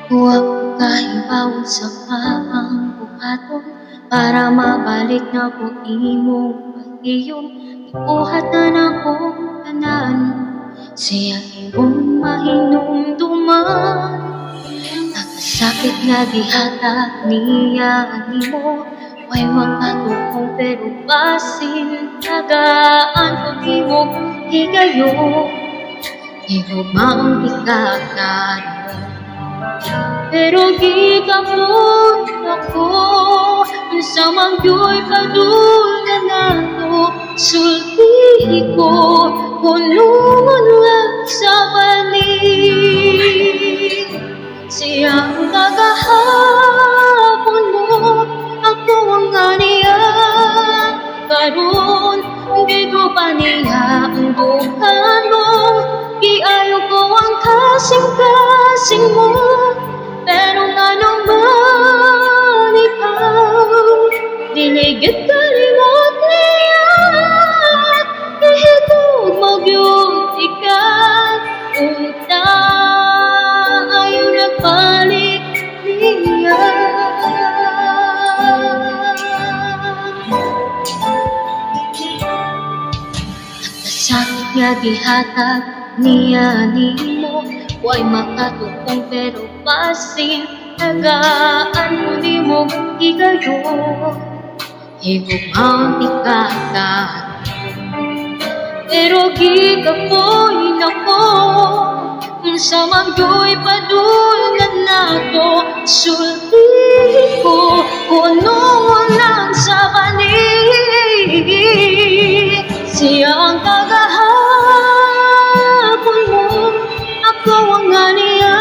Huwag kahibaw sa kaang buhaton para mabalik na po imong pag-iyon. Ibuhat na akong tanan siya imong mahinumduman. Nagkasakit nga gihatag niya nimo, way makatukong pero basin tagaan ko imong higayon. Ihumang ikakaroon pero gikamot ako sa mangyo'y padulgan nato. Sulti ko punungan lang sa balik. Siyang kagahapon mo ako ang aniya karon di ko pa niya ang bukan mo. Iayo ko ang kasing-kasing mo, pero nga naman ikaw diligid kalimot niya. Ihigog magyuti ka unta ayaw nagbalik niya. Nagkasakit nga gihatag niya nimo, way makatukong pero basin tagaan mo nimo higayon. Higugmang ikakaroon pero gigapoy nako sa mangyo'y padulgan nato. Sulti ko punungan lang sa balik. Siyang kagahapon mo ako ang aniya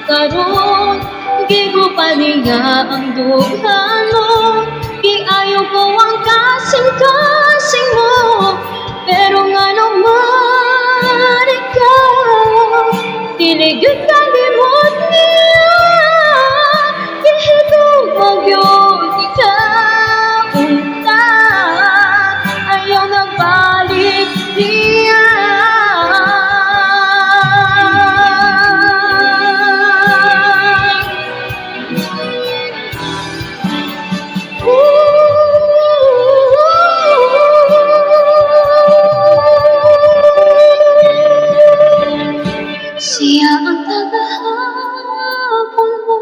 karon gigo pa niya ang dughan mo. Iayo ko ang kasing-kasing mo, pero nga naman ikaw diligid kalimot niya. Ihigog magyud ikaw unta ayaw nagbalik niya. Siya ang tagahapon mo,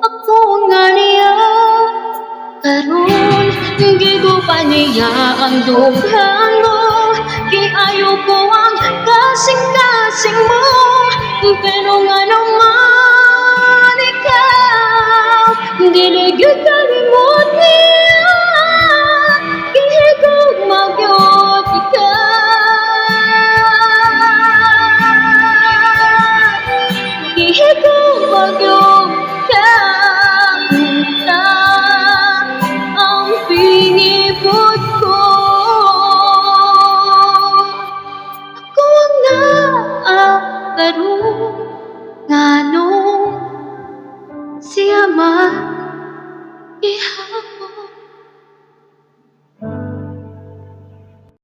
ako ang aniya karon gigo pa niya ang dughan mo. Iayo ko ang kasing-kasing mo, pero nga naman ikaw diligid kalimot niya.